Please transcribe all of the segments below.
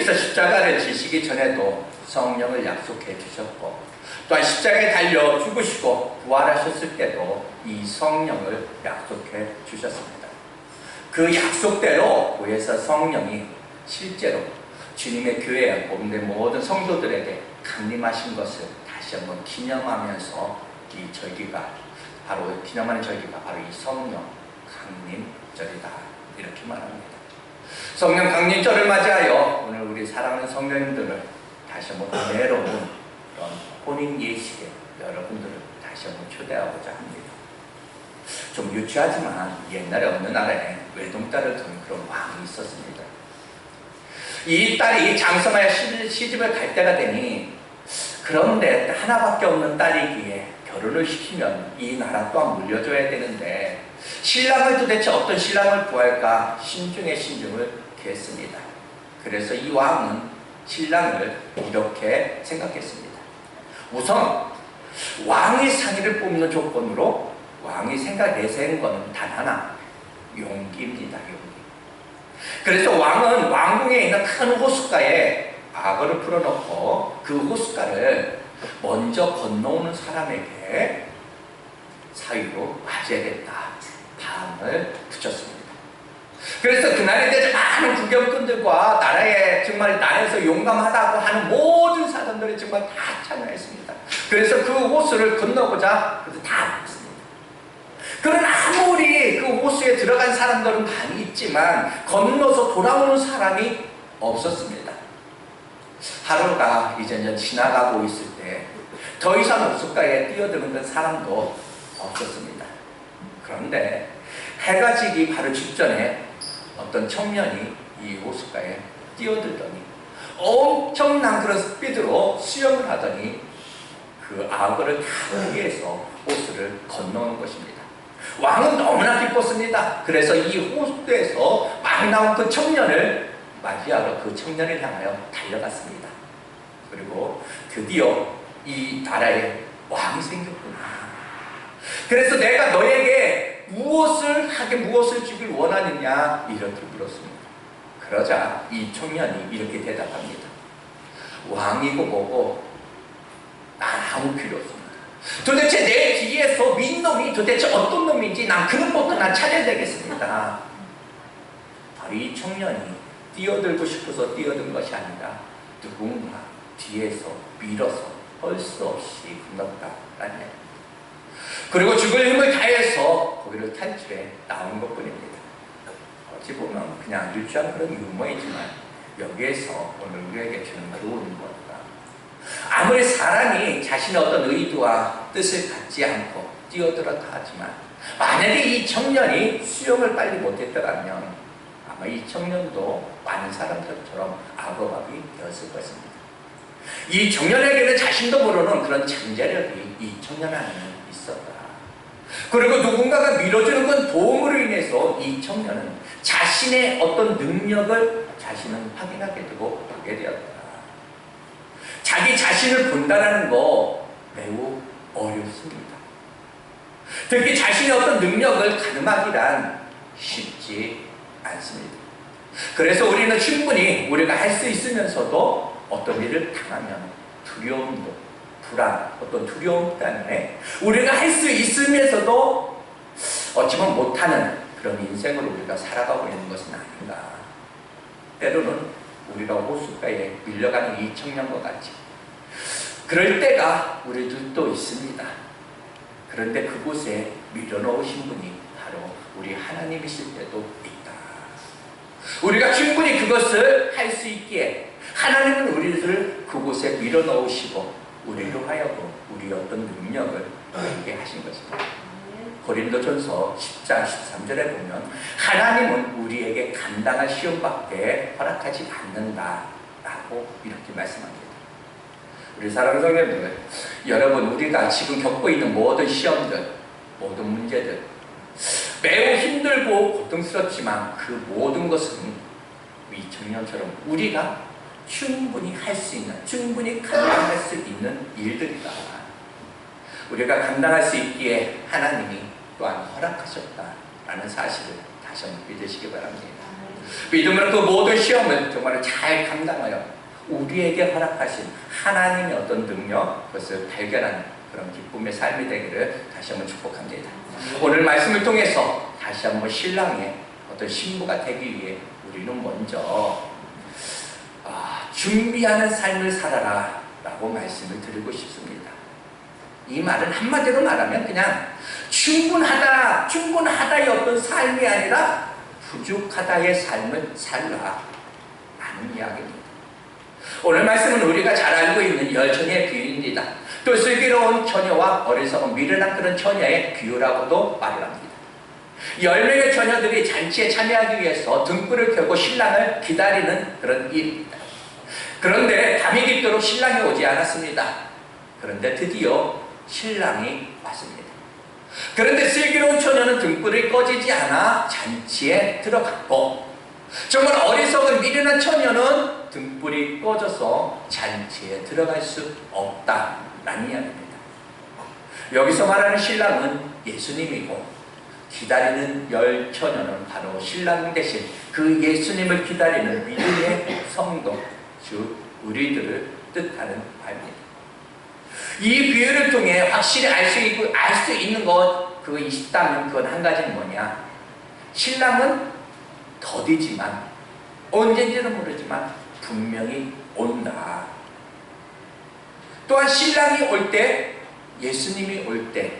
예수님께서 십자가를 지시기 전에도 성령을 약속해 주셨고, 또한 십자가에 달려 죽으시고 부활하셨을 때도 이 성령을 약속해 주셨습니다. 그 약속대로 교회에서 성령이 실제로 주님의 교회에 모든 성도들에게 강림하신 것을 다시 한번 기념하면서 이 절기가 바로 기념하는 절기가 바로 이 성령 강림절이다, 이렇게 말합니다. 성령 강림절을 맞이하여 오늘 우리 사랑하는 성도님들을 다시 한번 은혜로운 그런 혼인 예식에 여러분들을 다시 한번 초대하고자 합니다. 좀 유치하지만 옛날에 어느 나라에 외동딸을 둔 그런 왕이 있었습니다. 이 딸이 장성하여 시집을 갈 때가 되니, 그런데 하나밖에 없는 딸이기에 결혼을 시키면 이 나라 또한 물려줘야 되는데 신랑을 도대체 어떤 신랑을 구할까 신중에 신중을 했습니다. 그래서 이 왕은 신랑을 이렇게 생각했습니다. 우선 왕의 사기를 뽑는 조건으로 왕이 내세운 것은 단 하나, 용기입니다. 용기. 그래서 왕은 왕궁에 있는 큰 호숫가에 악어를 풀어놓고 그 호숫가를 먼저 건너오는 사람에게 사위로 맞이해야겠다, 방을 붙였습니다. 그래서 그날이 되자 많은 구경꾼들과 나라에서 용감하다고 하는 모든 사람들이 정말 다 참여했습니다. 그래서 그 호수를 건너보자 다 왔습니다. 그러나 아무리 그 호수에 들어간 사람들은 많이 있지만 건너서 돌아오는 사람이 없었습니다. 하루가 이제 지나가고 있을 때 더 이상 호숫가에 뛰어드는 사람도 없었습니다. 그런데 해가 지기 바로 직전에 어떤 청년이 이 호숫가에 뛰어들더니 엄청난 그런 스피드로 수영을 하더니 그 악어를 다 피해서 호수를 건너는 것입니다. 왕은 너무나 기뻤습니다. 그래서 이 호수에서 막 나온 그 청년을 맞이하러 그 청년을 향하여 달려갔습니다. 그리고 드디어 이 나라에 왕이 생겼구나. 그래서 내가 너에게 무엇을 주길 원하느냐, 이렇게 물었습니다. 그러자 이 청년이 이렇게 대답합니다. 왕이고 뭐고 난 아무 필요 없습니다. 도대체 내 뒤에서 민놈이 도대체 어떤 놈인지 난 그것부터 난 찾아야 되겠습니다. 바로 이 청년이 뛰어들고 싶어서 뛰어든 것이 아니라 누군가 뒤에서 밀어서 할 수 없이 건넜다라는 얘기입니다. 그리고 죽을 힘을 다해서 거기를 탈출해 나온 것뿐입니다. 어찌 보면 그냥 유치한 그런 유머이지만 여기에서 오늘 우리에게 주는 교훈은 뭘까? 아무리 사람이 자신의 어떤 의도와 뜻을 갖지 않고 뛰어들었다 하지만 만약에 이 청년이 수영을 빨리 못했더라면 아마 이 청년도 많은 사람들처럼 악어밥이 되었을 것입니다. 이 청년에게는 자신도 모르는 그런 잠재력이 이 청년 안에는 있었다. 그리고 누군가가 밀어주는 건 도움으로 인해서 이 청년은 자신의 어떤 능력을 자신은 확인하게 되고 보게 되었다. 자기 자신을 본다는 거 매우 어렵습니다. 특히 자신의 어떤 능력을 가늠하기란 쉽지 않습니다. 그래서 우리는 충분히 우리가 할 수 있으면서도 어떤 일을 당하면 두려움도, 불안, 어떤 두려움 때문에 우리가 할 수 있으면서도 어찌보면 못하는 그런 인생으로 우리가 살아가고 있는 것은 아닌가. 때로는 우리가 호숫가에 밀려가는 이 청년과 같이 그럴 때가 우리들도 있습니다. 그런데 그곳에 밀어넣으신 분이 바로 우리 하나님이실 때도 있다. 우리가 충분히 그것을 할 수 있기에 하나님은 우리를 그곳에 밀어넣으시고 우리로 하여금 우리 어떤 능력을 보이게 하신 것입니다. 고린도전서 10장 13절에 보면 하나님은 우리에게 감당할 시험밖에 허락하지 않는다라고 이렇게 말씀합니다. 우리 사랑하는 성도님들, 여러분, 우리가 지금 겪고 있는 모든 시험들, 모든 문제들 매우 힘들고 고통스럽지만 그 모든 것은 이 청년처럼 우리가 충분히 할 수 있는, 충분히 감당할 수 있는 일들이다. 우리가 감당할 수 있기에 하나님이 또한 허락하셨다라는 사실을 다시 한번 믿으시기 바랍니다. 믿음으로 그 모든 시험을 정말 잘 감당하여 우리에게 허락하신 하나님의 어떤 능력, 그것을 발견하는 그런 기쁨의 삶이 되기를 다시 한번 축복합니다. 오늘 말씀을 통해서 다시 한번 신랑의 어떤 신부가 되기 위해 우리는 먼저 준비하는 삶을 살아라 라고 말씀을 드리고 싶습니다. 이 말은 한마디로 말하면 그냥 충분하다의 어떤 삶이 아니라 부족하다의 삶을 살라 라는 이야기입니다. 오늘 말씀은 우리가 잘 알고 있는 열처녀의 비유입니다. 또 슬기로운 처녀와 어리석은 미련한 그런 처녀의 비유라고도 말을 합니다. 10명의 처녀들이 잔치에 참여하기 위해서 등불을 켜고 신랑을 기다리는 그런 일입니다. 그런데 밤이 깊도록 신랑이 오지 않았습니다. 그런데 드디어 신랑이 왔습니다. 그런데 슬기로운 처녀는 등불이 꺼지지 않아 잔치에 들어갔고, 정말 어리석은 미련한 처녀는 등불이 꺼져서 잔치에 들어갈 수 없다라는 이야기입니다. 여기서 말하는 신랑은 예수님이고, 기다리는 열 처녀는 바로 신랑 대신 그 예수님을 기다리는 믿음의 성도, 즉 우리들을 뜻하는 바입니다. 이 비유를 통해 확실히 알 수 있는 것, 그거 있다면 그건 한 가지는 뭐냐? 신랑은 더디지만, 언젠지는 모르지만 분명히 온다. 또한 신랑이 올 때, 예수님이 올 때,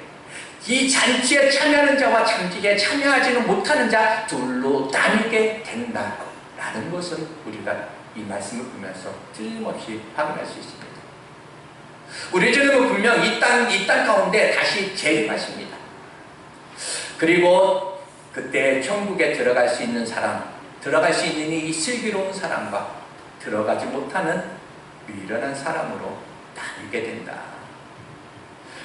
이 잔치에 참여하는 자와 잔치에 참여하지는 못하는 자 둘로 나뉘게 된다 라는 것은 우리가 이 말씀을 보면서 틀림없이 확인할 수 있습니다. 우리 주님은 분명 이 땅 가운데 다시 재림하십니다. 그리고 그때 천국에 들어갈 수 있는 사람, 들어갈 수 있는 이 슬기로운 사람과 들어가지 못하는 미련한 사람으로 나뉘게 된다.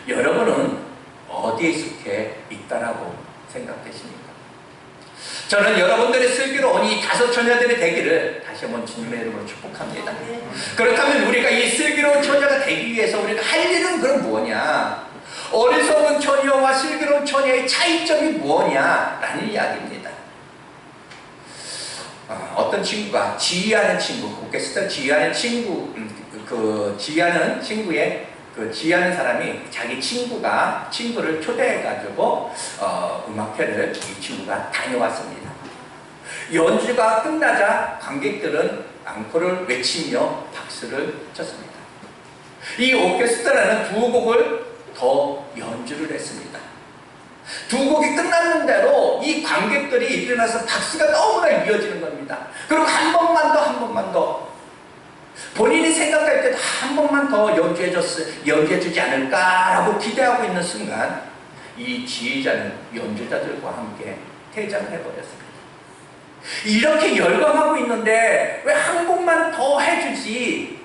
여러분은 어디에 속해 있다라고 생각되십니까? 저는 여러분들의 슬기로운 이 5 처녀들이 되기를 다시 한번 주님의 이름으로 축복합니다. 그렇다면 우리가 이 슬기로운 처녀가 되기 위해서 우리가 할 일은 그럼 뭐냐? 어리석은 처녀와 슬기로운 처녀의 차이점이 뭐냐? 라는 이야기입니다. 어떤 친구가 지휘하는 친구, 오케스트라 지휘하는 친구, 지휘하는 사람이 자기 친구를 초대해가지고 음악회를 이 친구가 다녀왔습니다. 연주가 끝나자 관객들은 앙코를 외치며 박수를 쳤습니다. 이 오케스트라는 2곡을 더 연주를 했습니다. 2곡이 끝났는데도 이 관객들이 일어나서 박수가 너무나 이어지는 겁니다. 그리고 한 번만 더 본인이 생각할 때도 한 번만 더 연주해주지 않을까라고 기대하고 있는 순간 이 지휘자는 연주자들과 함께 퇴장을 해버렸습니다. 이렇게 열광하고 있는데 왜 한 곡만 더 해주지?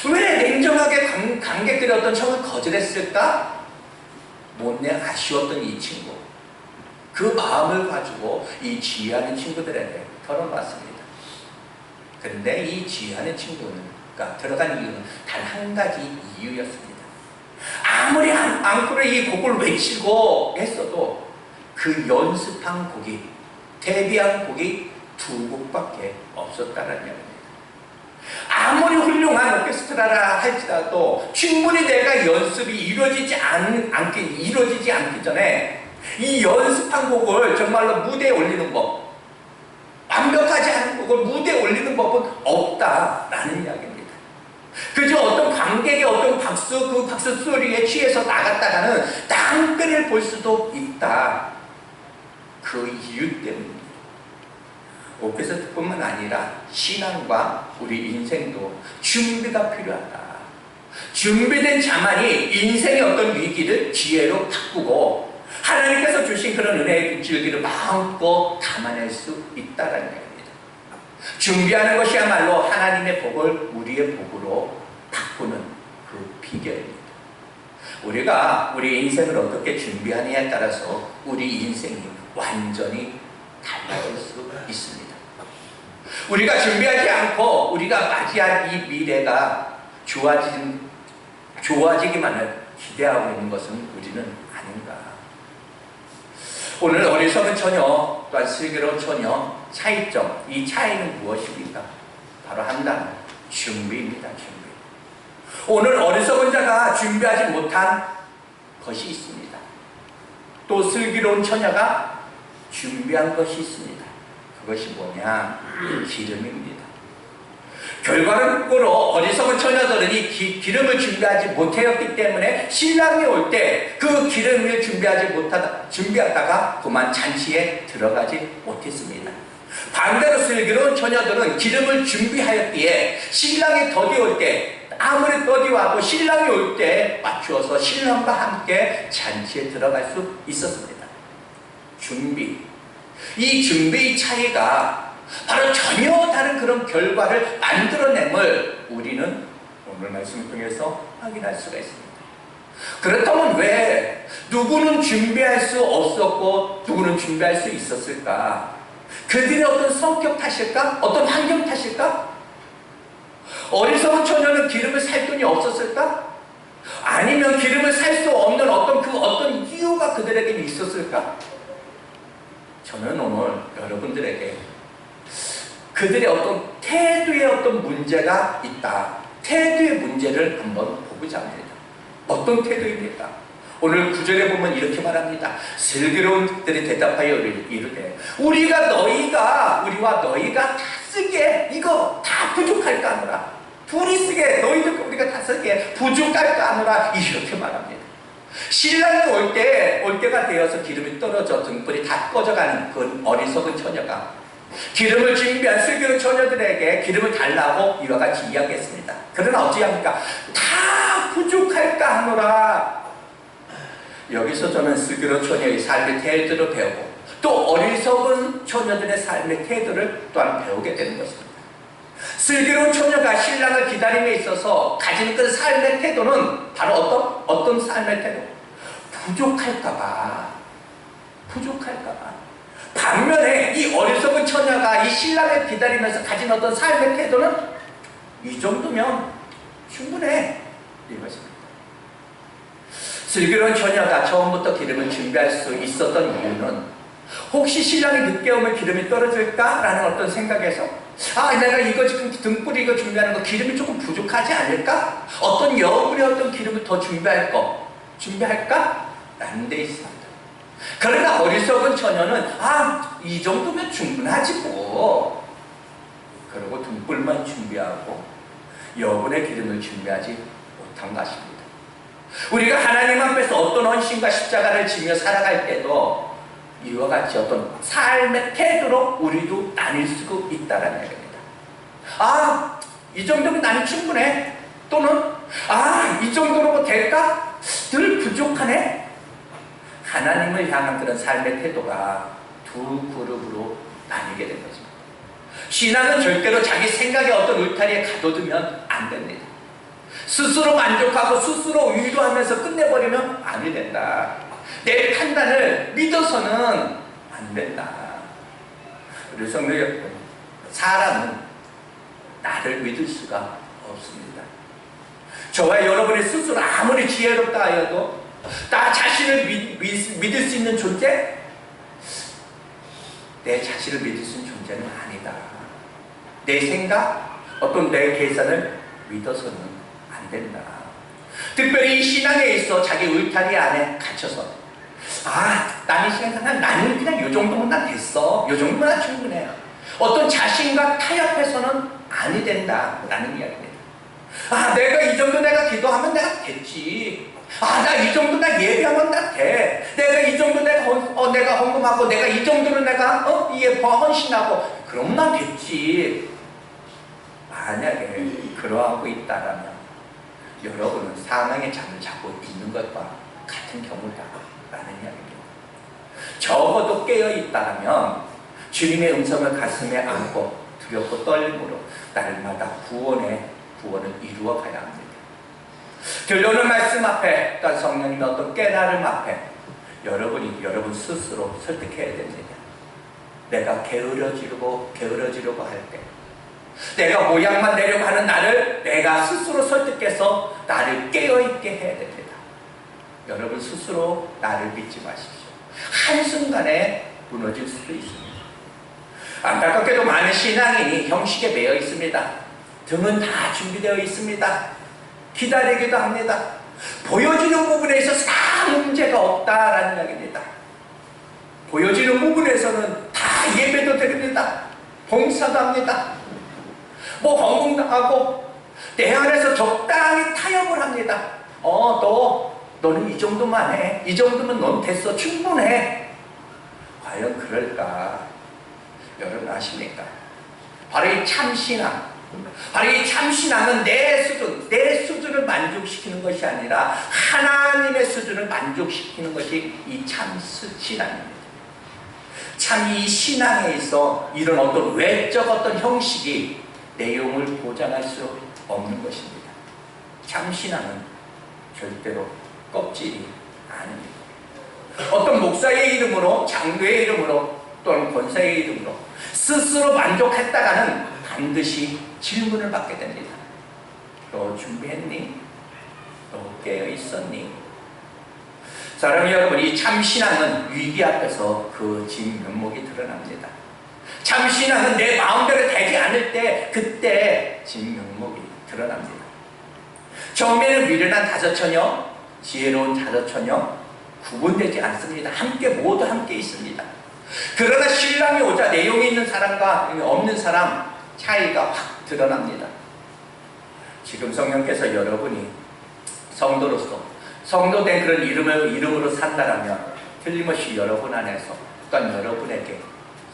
왜 냉정하게 관객들이 어떤 청을 거절했을까? 못내 아쉬웠던 이 친구, 그 마음을 가지고 이 지휘하는 친구들에게 털어놨습니다. 그런데 이 지휘하는 친구가 들어간 이유는 단 한 가지 이유였습니다. 아무리 앙코르 이 곡을 외치고 했어도 그 연습한 곡이, 데뷔한 곡이 2곡밖에 없었다는 이야기입니다. 아무리 훌륭한 오케스트라라 할지라도 충분히 내가 연습이 이루어지지 않기 전에 이 연습한 곡을 정말로 무대에 올리는 법, 완벽하지 않은 곡을 무대에 올리는 법은 없다라는 이야기입니다. 그저 어떤 관객의 어떤 그 박수 소리에 취해서 나갔다가는 낭패를 볼 수도 있다. 그 이유 때문입니다. 오케스트라뿐만 아니라 신앙과 우리 인생도 준비가 필요하다. 준비된 자만이 인생의 어떤 위기를 기회로 바꾸고 하나님께서 주신 그런 은혜의 줄기를 마음껏 담아낼 수 있다는 얘기입니다. 준비하는 것이야말로 하나님의 복을 우리의 복으로 바꾸는 그 비결입니다. 우리가 우리 인생을 어떻게 준비하느냐에 따라서 우리 인생이 완전히 달라질 수 있습니다. 우리가 준비하지 않고 우리가 맞이할 이 미래가 좋아지기만을 기대하고 있는 것은 우리는 아닌가. 오늘 어리석은 처녀 또한 슬기로운 처녀 차이점, 이 차이는 무엇입니까? 바로 한 단어, 준비입니다. 준비. 오늘 어리석은 자가 준비하지 못한 것이 있습니다. 또 슬기로운 처녀가 준비한 것이 있습니다. 그것이 뭐냐? 기름입니다. 결과적으로 어리석은 처녀들은 이 기름을 준비하지 못하였기 때문에 신랑이 올 때 그 기름을 준비하다가 그만 잔치에 들어가지 못했습니다. 반대로 슬기로운 처녀들은 기름을 준비하였기에 신랑이 더디올 때 아무리 더디와도 신랑이 올 때 맞추어서 신랑과 함께 잔치에 들어갈 수 있었습니다. 준비. 이 준비 차이가 바로 전혀 다른 그런 결과를 만들어냄을 우리는 오늘 말씀을 통해서 확인할 수가 있습니다. 그렇다면 왜 누구는 준비할 수 없었고 누구는 준비할 수 있었을까? 그들의 어떤 성격 탓일까? 어떤 환경 탓일까? 어리석은 처녀는 기름을 살 돈이 없었을까? 아니면 기름을 살 수 없는 어떤 이유가 그들에게 있었을까? 저는 오늘 여러분들에게 그들의 어떤 태도에 어떤 문제가 있다. 태도의 문제를 한번 보고자 합니다. 어떤 태도입니까? 오늘 9절에 보면 이렇게 말합니다. 슬기로운 들이 대답하여 이르되 우리와 너희가 다 쓰기에 이거 다 부족할까 하노라. 둘이 쓰기에 너희들 우리가 다 쓰기에 부족할까 하노라. 이렇게 말합니다. 신랑이 올 때가 되어서 기름이 떨어져 등불이 다 꺼져가는 그 어리석은 처녀가 기름을 준비한 슬기로운 처녀들에게 기름을 달라고 이와 같이 이야기했습니다. 그러나 어찌합니까? 다 부족할까 하노라. 여기서 저는 슬기로운 처녀의 삶의 태도를 배우고 또 어리석은 처녀들의 삶의 태도를 또한 배우게 되는 것입니다. 슬기로운 처녀가 신랑을 기다림에 있어서 가진 그 삶의 태도는 바로 어떤 삶의 태도? 부족할까봐. 반면에 이 어리석은 처녀가 이 신랑을 기다리면서 가진 어떤 삶의 태도는 이 정도면 충분해. 이것입니다. 슬기로운 처녀가 처음부터 기름을 준비할 수 있었던 이유는 혹시 신랑이 늦게 오면 기름이 떨어질까라는 어떤 생각에서 내가 이거 지금 등불 이거 준비하는 거 기름이 조금 부족하지 않을까? 어떤 여분의 어떤 기름을 더 준비할까? 라는 데 있습니다. 그러나 어리석은 처녀는 이 정도면 충분하지 뭐. 그리고 등불만 준비하고 여분의 기름을 준비하지 못한 것입니다. 우리가 하나님 앞에서 어떤 헌신과 십자가를 지며 살아갈 때도 이와 같이 어떤 삶의 태도로 우리도 나뉠 수 있다는 얘기입니다. 이 정도면 나는 충분해. 또는 이 정도로 될까? 늘 부족하네. 하나님을 향한 그런 삶의 태도가 두 그룹으로 나뉘게 된 것입니다. 신앙은 절대로 자기 생각의 어떤 울타리에 가둬두면 안 됩니다. 스스로 만족하고 스스로 위로하면서 끝내버리면 안 된다. 내 판단을 믿어서는 안 된다. 우리 성도 여러분, 사람은 나를 믿을 수가 없습니다. 저와 여러분이 스스로 아무리 지혜롭다 하여도 나 자신을 믿을 수 있는 존재? 내 자신을 믿을 수 있는 존재는 아니다. 내 생각, 어떤 내 계산을 믿어서는 안 된다. 특별히 이 신앙에 있어 자기 울타리 안에 갇혀서 나는 그냥 요 정도면 난 됐어. 요 정도면 난 충분해. 어떤 자신과 타협해서는 아니 된다 라는 이야기입니다. 내가 이 정도 내가 기도하면 내가 됐지. 나 이 정도 나 예배하면 나 돼. 내가 이 정도 내가 헌금하고 내가 이 정도는 내가 헌신하고 그럼 난 됐지. 만약에 그러하고 있다라면 여러분은 사망의 잠을 자고 있는 것과 같은 경우다라는 이야기입니다. 적어도 깨어있다면 주님의 음성을 가슴에 안고 두렵고 떨림으로 날마다 구원을 이루어가야 합니다. 들려오는 말씀 앞에 또한 성령님의 어떤 깨달음 앞에 여러분 스스로 설득해야 됩니다. 내가 게으러지려고 할 때 내가 모양만 내려고 하는 나를 내가 스스로 설득해서 나를 깨어있게 해야 됩니다. 여러분 스스로 나를 믿지 마십시오. 한순간에 무너질 수도 있습니다. 안타깝게도 많은 신앙인이 형식에 매여 있습니다. 등은 다 준비되어 있습니다. 기다리기도 합니다. 보여지는 부분에 있어서 다 문제가 없다라는 이야기입니다. 보여지는 부분에서는 다 예배도 드립니다. 봉사도 합니다. 뭐 건강도 하고 내 안에서 적당히 타협을 합니다. 너는 이 정도만 해. 이 정도면 넌 됐어. 충분해. 과연 그럴까? 여러분 아십니까? 바로 이 참신앙. 바로 이 참신앙은 내 수준을 만족시키는 것이 아니라 하나님의 수준을 만족시키는 것이 이 참신앙입니다. 참 이 신앙에 있어 이런 어떤 외적 어떤 형식이 내용을 보장할 수 없는 것입니다. 참신앙은 절대로 껍질이 아닙니다. 어떤 목사의 이름으로, 장로의 이름으로, 또는 권사의 이름으로 스스로 만족했다가는 반드시 질문을 받게 됩니다. 너 준비했니? 너 깨어있었니? 사랑하는 여러분, 이 참신앙은 위기 앞에서 그 진면목이 드러납니다. 참신앙은 내 마음대로 되지 않을 때 그때 진면목이 드러납니다. 처음에는 미련한 다섯처녀, 지혜로운 다섯처녀 구분되지 않습니다. 모두 함께 있습니다. 그러나 신랑이 오자 내용이 있는 사람과 없는 사람 차이가 확 드러납니다. 지금 성령께서 여러분이 성도로서 성도된 그런 이름으로 산다라면 틀림없이 여러분 안에서 또한 여러분에게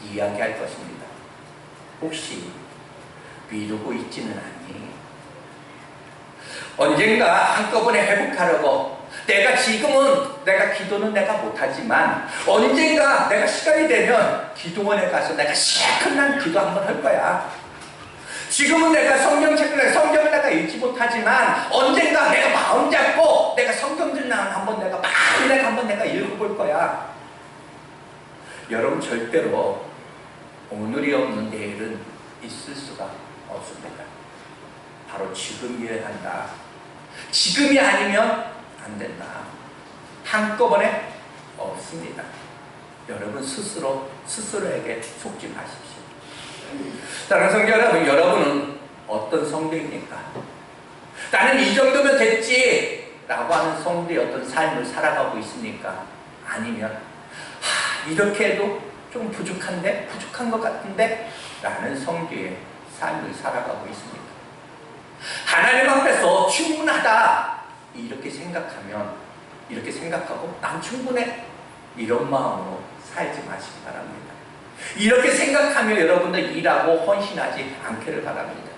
이야기할 것입니다. 혹시 미루고 있지는 않니? 언젠가 한꺼번에 회복하려고 내가 기도는 내가 못하지만 언젠가 내가 시간이 되면 기도원에 가서 내가 시큰한 기도 한번 할 거야. 지금은 내가 성경을 내가 읽지 못하지만 언젠가 내가 마음 잡고 내가 성경을 한번 내가 읽어볼 거야. 여러분 절대로 오늘이 없는 내일은 있을 수가 없습니다. 바로 지금이어야 한다. 지금이 아니면 안 된다. 한꺼번에 없습니다. 여러분 스스로에게 속지 마십시오. 사랑하는 성도 여러분, 여러분은 어떤 성도입니까? 나는 이 정도면 됐지 라고 하는 성도의 어떤 삶을 살아가고 있습니까? 아니면 이렇게 해도 좀 부족한 것 같은데 라는 성도의 삶을 살아가고 있습니까? 하나님 앞에서 충분하다 이렇게 생각하고 난 충분해 이런 마음으로 살지 마시기 바랍니다. 이렇게 생각하며 여러분들 일하고 헌신하지 않기를 바랍니다.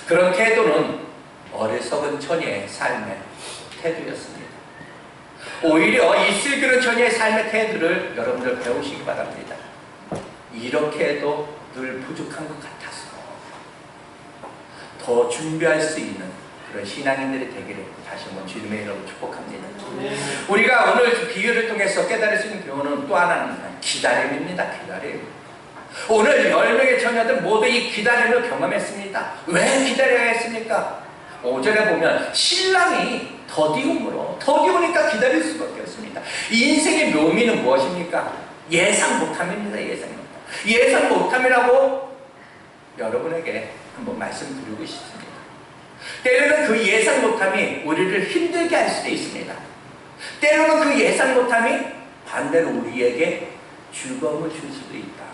그런 태도는 어리석은 처녀의 삶의 태도였습니다. 오히려 이 슬기로운 처녀의 삶의 태도를 여러분들 배우시기 바랍니다. 이렇게 해도 늘 부족한 것 같아서 더 준비할 수 있는 그런 신앙인들이 되기를 다시 한번 주님의 이름으로 축복합니다. 우리가 오늘 비유를 통해서 깨달을 수 있는 교훈은 또 하나는 기다림입니다. 기다림. 오늘 10명의 처녀들 모두 이 기다림을 경험했습니다. 왜 기다려야 했습니까? 5절에 보면 신랑이 더디우니까 기다릴 수밖에 없습니다. 인생의 묘미는 무엇입니까? 예상 못함입니다. 예상 못함이라고 여러분에게 한번 말씀드리고 싶습니다. 때로는 그 예상 못함이 우리를 힘들게 할 수도 있습니다. 때로는 그 예상 못함이 반대로 우리에게 즐거움을 줄 수도 있다.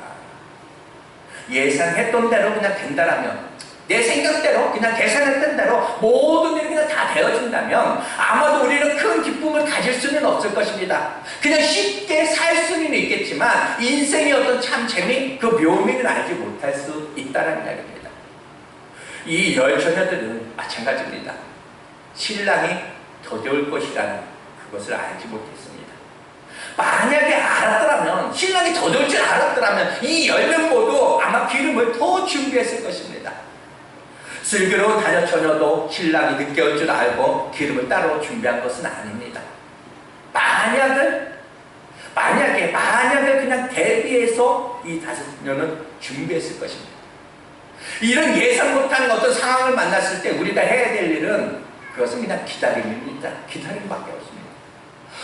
예상했던 대로 그냥 된다라면, 내 생각대로 그냥 계산했던 대로 모든 일이 그냥 다 되어진다면 아마도 우리는 큰 기쁨을 가질 수는 없을 것입니다. 그냥 쉽게 살 수는 있겠지만 인생의 어떤 참 재미, 그 묘미를 알지 못할 수 있다는 이야기입니다. 이 10처녀들은 마찬가지입니다. 신랑이 더뎌올 것이라는 그것을 알지 못했습니다. 만약에 알았더라면, 신랑이 더뎌올 줄 알았더라면 이 10명 모두 아마 기름을 더 준비했을 것입니다. 슬기로운 다녀처녀도 신랑이 늦게 올 줄 알고 기름을 따로 준비한 것은 아닙니다. 만약에 그냥 대비해서 이 5명은 준비했을 것입니다. 이런 예상 못한 어떤 상황을 만났을 때 우리가 해야 될 일은 그것은 그냥 기다림입니다. 기다림밖에 없습니다.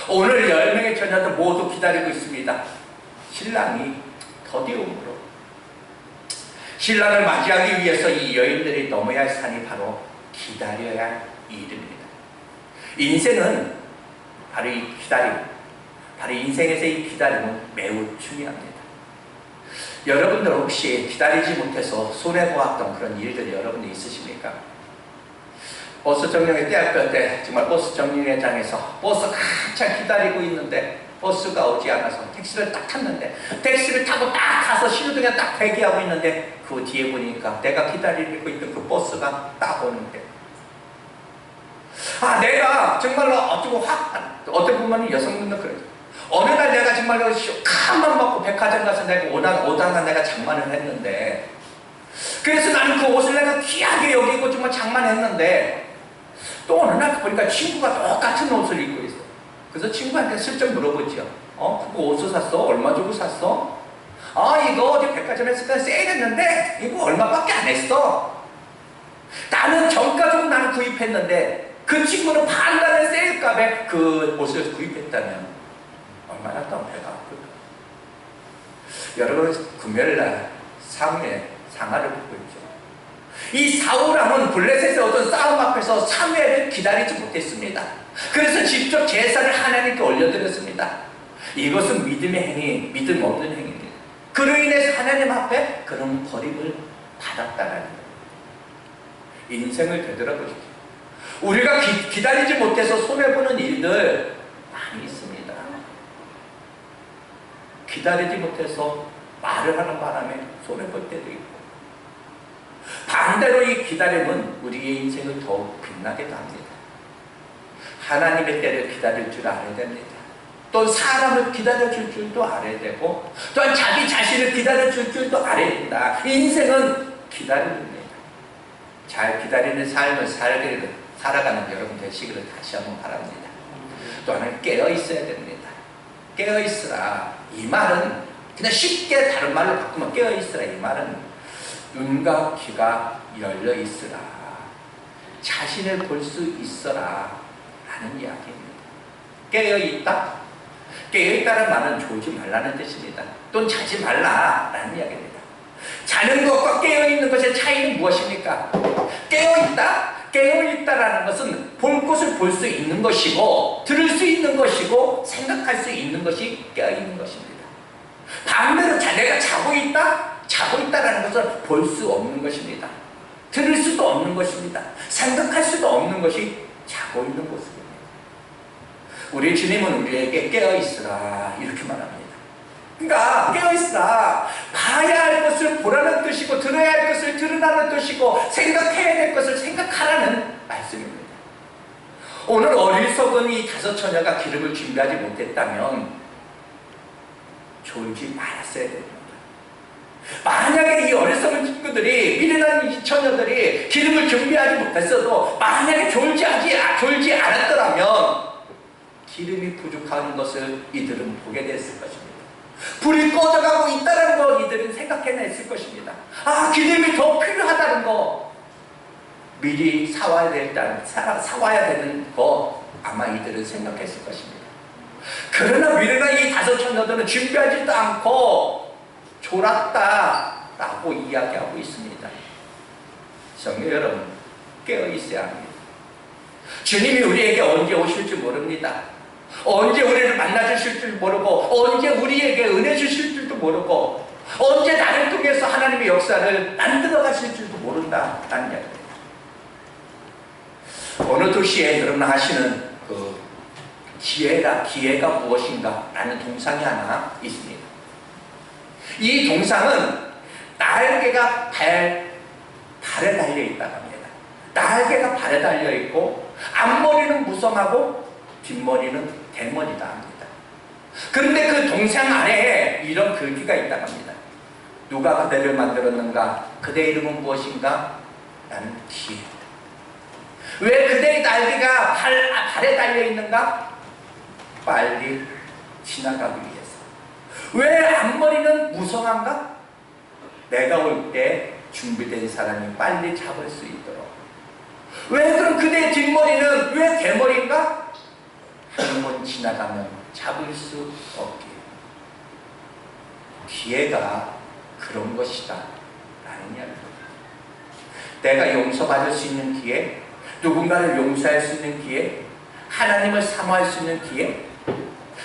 오늘 10명의 처녀들 모두 기다리고 있습니다. 신랑이 더디움으로. 신랑을 맞이하기 위해서 이 여인들이 넘어야 할 산이 바로 기다려야 할 일입니다. 인생은 바로 이 기다림, 바로 인생에서 이 기다림은 매우 중요합니다. 여러분들 혹시 기다리지 못해서 손해보았던 그런 일들이 여러분들 있으십니까? 버스 정류회 대학교 때 정말 버스 정류회장에서 버스가 한참 기다리고 있는데 버스가 오지 않아서 택시를 딱 탔는데 택시를 타고 딱 가서 신호등에 딱 대기하고 있는데 그 뒤에 보니까 내가 기다리고 있던 그 버스가 딱 오는데 내가 정말로 어떻게 보면 여성분들 그래요. 어느 날 내가 정말로 칸만 먹고 백화점 가서 내가 오다가 내가 장만을 했는데 그래서 나는 그 옷을 내가 귀하게 여기고 정말 장만했는데 또 어느 날 보니까 친구가 똑같은 옷을 입고 있어. 그래서 친구한테 슬쩍 물어보죠. 그거 옷을 샀어? 얼마 주고 샀어? 이거 어디 백화점에서 세일했는데 이거 얼마밖에 안 했어. 나는 정가주고 나는 구입했는데 그 친구는 반달의 세일값에 그 옷을 구입했다면 얼마나 더 배가 아플까. 여러분 금요일날 사무엘 상하를 보고 있죠. 이 사울왕은 블레셋의 어떤 싸움 앞에서 사무엘을 기다리지 못했습니다. 그래서 직접 제사를 하나님께 올려드렸습니다. 이것은 믿음의 행위, 믿음 없는 행위입니다. 그로 인해서 하나님 앞에 그런 버림을 받았다는 거예요. 인생을 되돌아보십시오. 우리가 기다리지 못해서 손해보는 일들 많이 있습니다. 기다리지 못해서 말을 하는 바람에 손해볼 때도 있고 반대로 이 기다림은 우리의 인생을 더욱 빛나게 합니다. 하나님의 때를 기다릴 줄 알아야 됩니다. 또 사람을 기다려줄 줄도 알아야 되고 또한 자기 자신을 기다려줄 줄도 알아야 된다. 인생은 기다림입니다. 잘 기다리는 삶을 살아가는 여러분 되시기를 다시 한번 바랍니다. 또 하나는 깨어있어야 됩니다. 깨어있으라. 이 말은 그냥 쉽게 다른 말로 바꾸면 깨어있으라. 이 말은 눈과 귀가 열려있으라. 자신을 볼 수 있어라 라는 이야기입니다. 깨어있다? 깨어있다는 말은 졸지 말라는 뜻입니다. 또는 자지 말라라는 이야기입니다. 자는 것과 깨어있는 것의 차이는 무엇입니까? 깨어있다? 깨어있다라는 것은 볼 것을 볼 수 있는 것이고 들을 수 있는 것이고 생각할 수 있는 것이 깨어있는 것입니다. 반대로 내가 자고 있다? 자고 있다라는 것은 볼 수 없는 것입니다. 들을 수도 없는 것입니다. 생각할 수도 없는 것이 자고 있는 모습입니다. 우리 주님은 우리에게 깨어있으라 이렇게 말합니다. 그러니까 깨어있으라. 봐야 할 것을 보라는 뜻이고 들어야 할 것을 들으라는 뜻이고 생각해야 될 것을 생각하라는 말씀입니다. 오늘 어리석은 이 5 처녀가 기름을 준비하지 못했다면 졸지 말았어야 됩니다. 만약에 이 어리석은 친구들이 미련한 이 처녀들이 기름을 준비하지 못했어도 만약에 졸지 않았더라면 기름이 부족한 것을 이들은 보게 됐을 것입니다. 불이 꺼져가고 있다는 거 이들은 생각해냈을 것입니다. 기름이 더 필요하다는 거 미리 사와야 되는 거 아마 이들은 생각했을 것입니다. 그러나 미련한 이 5 처녀들은 준비하지도 않고 졸았다라고 이야기하고 있습니다. 성도 여러분, 깨어있어야 합니다. 주님이 우리에게 언제 오실지 모릅니다. 언제 우리를 만나주실 줄 모르고 언제 우리에게 은혜 주실 줄도 모르고 언제 나를 통해서 하나님의 역사를 만들어 가실 줄도 모른다라는 이야기입니다. 어느 도시에 여러분 하시는 그 기회가 무엇인가 라는 동상이 하나 있습니다. 이 동상은 날개가 발에 달려 있다고 합니다. 날개가 발에 달려 있고 앞머리는 무성하고 뒷머리는 대머리다 합니다. 그런데 그 동상 아래에 이런 글귀가 있다고 합니다. 누가 그대를 만들었는가? 그대의 이름은 무엇인가? 나는 기회다. 왜 그대의 날개가 발에 달려 있는가? 빨리 지나가기 위해서. 왜 앞머리는 무성한가? 내가 올 때 준비된 사람이 빨리 잡을 수 있도록. 왜 그럼 그대의 뒷머리는 왜 대머리인가? 한번 지나가면 잡을 수 없게. 기회가 그런 것이다 라는 이야기입니다. 내가 용서받을 수 있는 기회, 누군가를 용서할 수 있는 기회, 하나님을 사모할 수 있는 기회,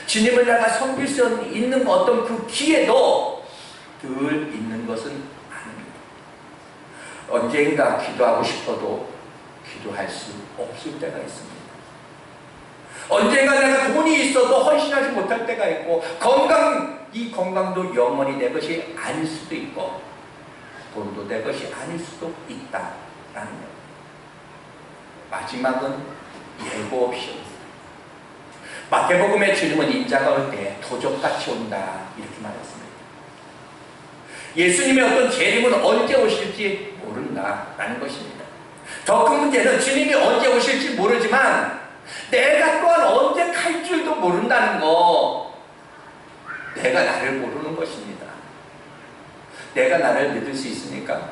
주님을 내가 섬길 수 있는 어떤 그 기회도 늘 있는 것은 아닙니다. 언젠가 기도하고 싶어도 기도할 수 없을 때가 있습니다. 언젠가 내가 돈이 있어도 헌신하지 못할 때가 있고, 이 건강도 영원히 내 것이 아닐 수도 있고, 돈도 내 것이 아닐 수도 있다라는 것. 마지막은 예고 없이. 마태복음에 주님은 인자가 올 때 도적같이 온다 이렇게 말했습니다. 예수님의 어떤 재림은 언제 오실지 모른다라는 것입니다. 더 큰 문제는 주님이 언제 오실지 모르지만 내가 또한 언제 갈 줄도 모른다는 거. 내가 나를 모르는 것입니다. 내가 나를 믿을 수 있으니까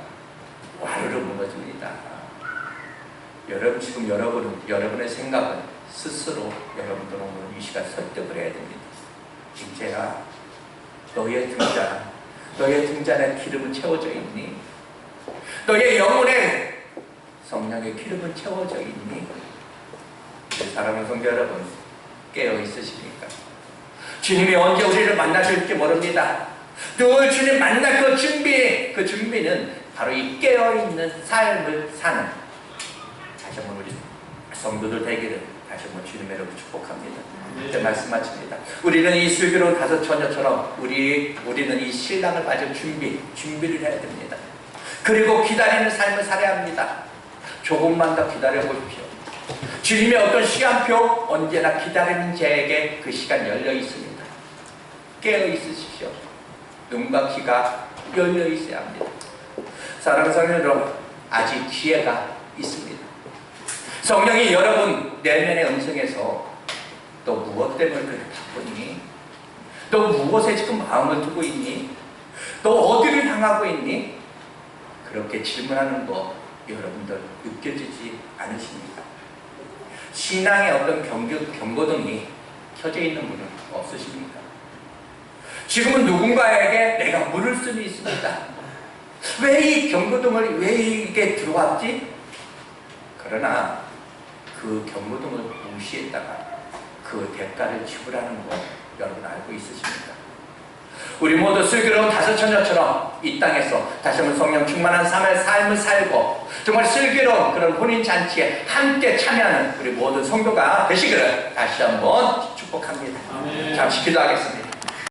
와르르 무너집니다. 여러분, 지금 여러분의 생각은 스스로 여러분들은 오늘 이 시간 설득을 해야 됩니다. 김재야, 너의 등잔에 기름은 채워져 있니? 너의 영혼에 성령의 기름은 채워져 있니? 사랑하는 성도 여러분, 깨어 있으십니까? 주님이 언제 우리를 만나실지 모릅니다. 늘 주님 만날 그 준비는 바로 이 깨어있는 삶을 사는, 다시 한번 우리 성도들 되기를 다시 한번 주님의 이름으로 축복합니다. 이제 말씀 마칩니다. 우리는 이 슬기로운 다섯 처녀처럼 우리는 이 신랑을 맞을 준비를 해야 됩니다. 그리고 기다리는 삶을 살아야 합니다. 조금만 더 기다려 보십시오. 주님의 어떤 시간표, 언제나 기다리는 자에게 그 시간 열려 있습니다. 깨어 있으십시오. 눈과 귀가 열려 있어야 합니다. 사랑하는 성도 여러분, 아직 기회가 있습니다. 성령이 여러분 내면의 음성에서 너 무엇 때문에 그렇게 바쁘니? 너 무엇에 지금 마음을 두고 있니? 너 어디를 향하고 있니? 그렇게 질문하는 거 여러분들 느껴지지 않으십니까? 신앙의 어떤 경고등이 켜져 있는 분은 없으십니까? 지금은 누군가에게 내가 물을 수는 있습니다. 왜 이 경고등을 왜 이게 들어왔지? 그러나 그 경고등을 무시했다가 그 대가를 지불하는 거 여러분 알고 있으십니까? 우리 모두 슬기로운 다섯 처녀처럼 이 땅에서 다시 한번 성령 충만한 삶을 살고 정말 슬기로운 그런 혼인잔치에 함께 참여하는 우리 모든 성도가 되시기를 다시 한번 축복합니다. 잠시 기도하겠습니다.